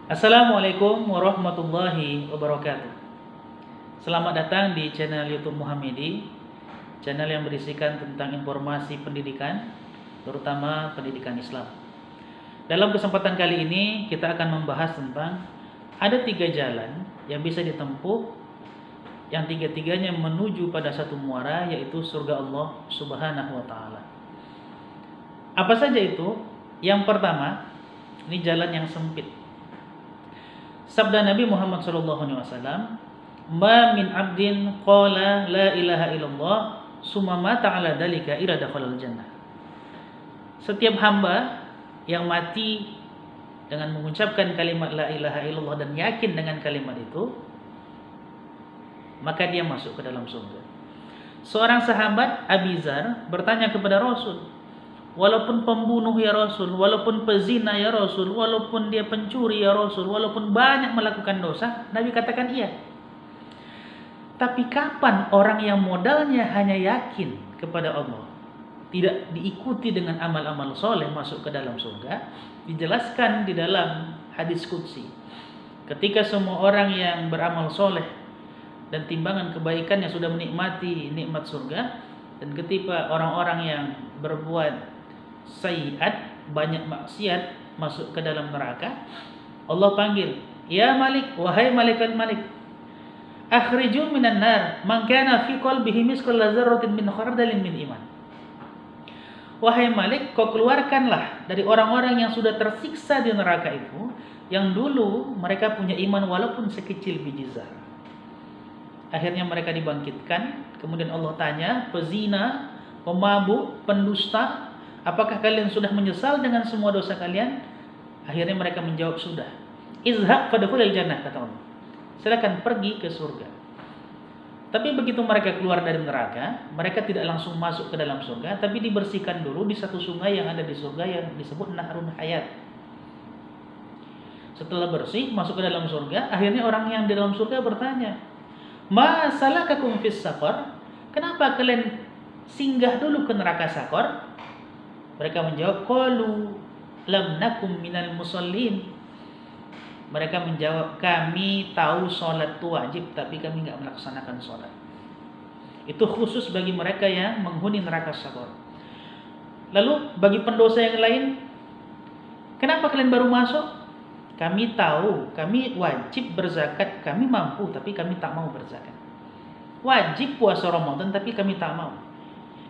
Assalamualaikum warahmatullahi wabarakatuh. Selamat datang di channel YouTube Muhammadi, channel yang berisikan tentang informasi pendidikan, terutama pendidikan Islam. Dalam kesempatan kali ini kita akan membahas tentang ada 3 jalan yang bisa ditempuh, yang tiga-tiganya menuju pada satu muara, yaitu surga Allah Subhanahu wa Ta'ala. Apa saja itu? Yang pertama, ini jalan yang sempit. Sabda Nabi Muhammad SAW, "Ma min abdin qala la ilaha illallah summa mata ala dalika illa dakhalal jannah." Setiap hamba yang mati dengan mengucapkan kalimat la ilaha illallah dan yakin dengan kalimat itu, maka dia masuk ke dalam surga. Seorang sahabat, Abi Dzar, bertanya kepada Rasul, "Walaupun pembunuh ya Rasul, walaupun pezina ya Rasul, walaupun dia pencuri ya Rasul, walaupun banyak melakukan dosa," Nabi katakan iya. Tapi kapan orang yang modalnya hanya yakin kepada Allah, tidak diikuti dengan amal-amal soleh masuk ke dalam surga? Dijelaskan di dalam hadis qudsi. Ketika semua orang yang beramal soleh dan timbangan kebaikannya sudah menikmati nikmat surga, dan ketika orang-orang yang berbuat sayiat, banyak maksiat, masuk ke dalam neraka, Allah panggil, "Ya Malik, wahai malaikat Malik, akhriju minan nar man kana fi qalbihi misqal dzarratin min khardalin min iman." Wahai Malik, kau keluarkanlah dari orang-orang yang sudah tersiksa di neraka itu, yang dulu mereka punya iman walaupun sekecil biji zarah. Akhirnya mereka dibangkitkan. Kemudian Allah tanya, pezina, pemabuk, pendusta, apakah kalian sudah menyesal dengan semua dosa kalian? Akhirnya mereka menjawab, sudah. Izhab fadkhulil jannah, kata Allah. Silakan pergi ke surga. Tapi begitu mereka keluar dari neraka, mereka tidak langsung masuk ke dalam surga, tapi dibersihkan dulu di satu sungai yang ada di surga yang disebut Nahrun Hayat. Setelah bersih, masuk ke dalam surga, akhirnya orang yang di dalam surga bertanya, "Ma salakakum fis saqar?" Kenapa kalian singgah dulu ke neraka Saqar? Mereka menjawab, qalu lam nakum minal musallin. Mereka menjawab, kami tahu sholat itu wajib, tapi kami nggak melaksanakan sholat. Itu khusus bagi mereka yang menghuni neraka Saqar. Lalu bagi pendosa yang lain, kenapa kalian baru masuk? Kami tahu, kami wajib berzakat, kami mampu, tapi kami tak mau berzakat. Wajib puasa Ramadan, tapi kami tak mau.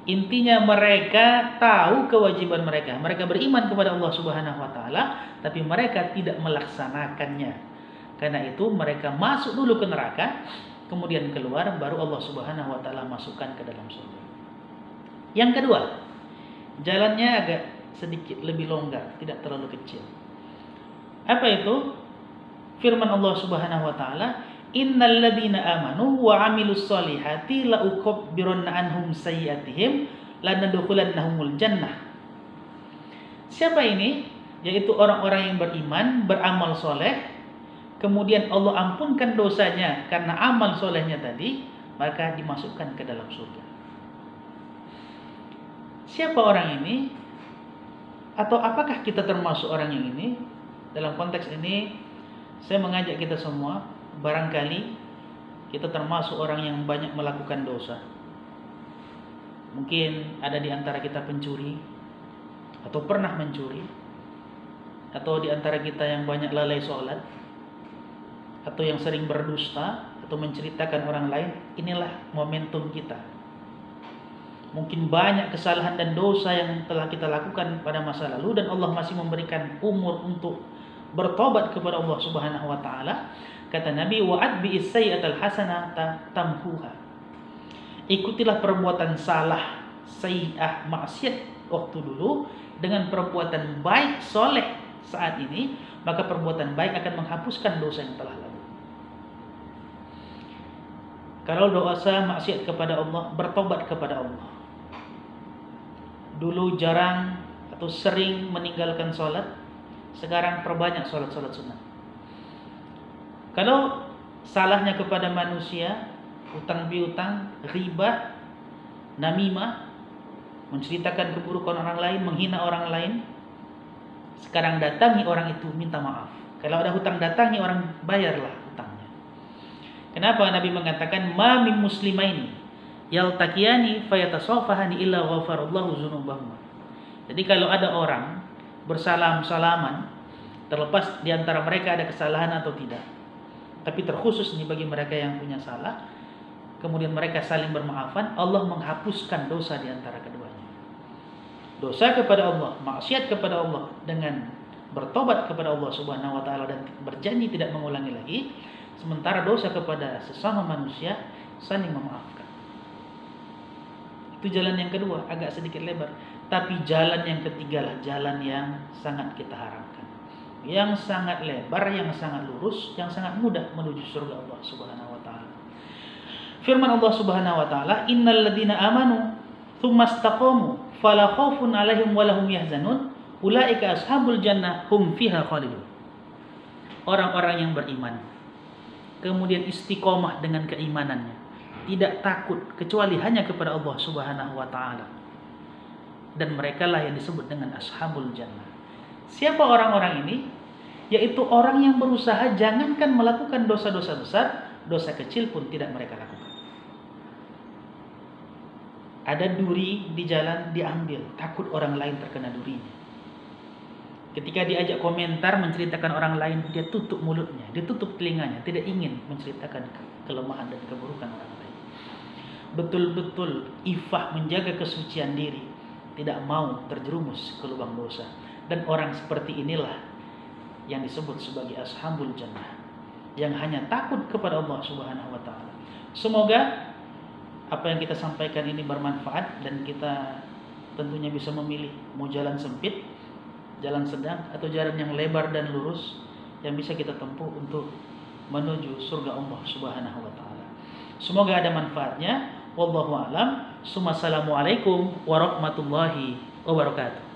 Intinya mereka tahu kewajiban mereka. Mereka beriman kepada Allah Subhanahu wa Ta'ala, tapi mereka tidak melaksanakannya. Karena itu mereka masuk dulu ke neraka, kemudian keluar, baru Allah Subhanahu wa Ta'ala masukkan ke dalam surga. Yang kedua, jalannya agak sedikit lebih longgar, tidak terlalu kecil. Apa itu? Firman Allah Subhanahu wa Ta'ala, "Innal ladzina amanu wa 'amilus solihati la ukabbiranna anhum sayyi'atihim lanadkhulannahumul jannah." Siapa ini? Yaitu orang-orang yang beriman, beramal soleh, kemudian Allah ampunkan dosanya karena amal solehnya tadi, maka dimasukkan ke dalam surga. Siapa orang ini? Atau apakah kita termasuk orang yang ini? Dalam konteks ini, saya mengajak kita semua, barangkali kita termasuk orang yang banyak melakukan dosa. Mungkin ada di antara kita pencuri, atau pernah mencuri, atau di antara kita yang banyak lalai sholat, atau yang sering berdusta, atau menceritakan orang lain. Inilah momentum kita. Mungkin banyak kesalahan dan dosa yang telah kita lakukan pada masa lalu, dan Allah masih memberikan umur untuk bertobat kepada Allah Subhanahu wa Ta'ala. Kata Nabi, wa'adbi as-sayyi'atal hasanata tamhuha. Ikutilah perbuatan salah, sayyi'ah, maksiat waktu dulu dengan perbuatan baik, soleh saat ini, maka perbuatan baik akan menghapuskan dosa yang telah lalu. Kalau dosa maksiat kepada Allah, bertobat kepada Allah. Dulu jarang atau sering meninggalkan sholat, sekarang perbanyak sholat-sholat sunnah. Kalau salahnya kepada manusia, utang piutang, ghibah, namimah, menceritakan keburukan orang lain, menghina orang lain, sekarang datangi orang itu minta maaf. Kalau ada hutang datangi, orang bayarlah hutangnya. Kenapa Nabi mengatakan ma min muslimaini yaltaqiyani fayatasafahani illa ghafarallahu dzunubahuma. Jadi kalau ada orang bersalam-salaman, terlepas di antara mereka ada kesalahan atau tidak, tapi terkhusus nih bagi mereka yang punya salah, kemudian mereka saling bermaafan, Allah menghapuskan dosa di antara keduanya. Dosa kepada Allah, maksiat kepada Allah dengan bertobat kepada Allah Subhanahu wa taala dan berjanji tidak mengulangi lagi, sementara dosa kepada sesama manusia saling memaafkan. Itu jalan yang kedua, agak sedikit lebar, tapi jalan yang ketiga lah jalan yang sangat kita harapkan. Yang sangat lebar, yang sangat lurus, yang sangat mudah menuju surga Allah Subhanahu wa taala. Firman Allah Subhanahu wa taala, "Innal ladzina amanu tsumma istaqamu fala khaufun 'alaihim wa lahum yahzanun." Ulaika ashabul jannah hum fiha khalidun. Orang-orang yang beriman, kemudian istiqomah dengan keimanannya, tidak takut kecuali hanya kepada Allah Subhanahu wa taala. Dan merekalah yang disebut dengan ashabul jannah. Siapa orang-orang ini? Yaitu orang yang berusaha jangankan melakukan dosa-dosa besar, dosa kecil pun tidak mereka lakukan. Ada duri di jalan, diambil, takut orang lain terkena durinya. Ketika diajak komentar menceritakan orang lain, dia tutup mulutnya, dia tutup telinganya, tidak ingin menceritakan kelemahan dan keburukan orang lain. Betul-betul ifah menjaga kesucian diri, tidak mau terjerumus ke lubang dosa. Dan orang seperti inilah yang disebut sebagai ashabul jannah, yang hanya takut kepada Allah Subhanahu wa taala. Semoga apa yang kita sampaikan ini bermanfaat dan kita tentunya bisa memilih mau jalan sempit, jalan sedang, atau jalan yang lebar dan lurus yang bisa kita tempuh untuk menuju surga Allah Subhanahu wa taala. Semoga ada manfaatnya. Wallahu a'lam. Assalamualaikum warahmatullahi wabarakatuh.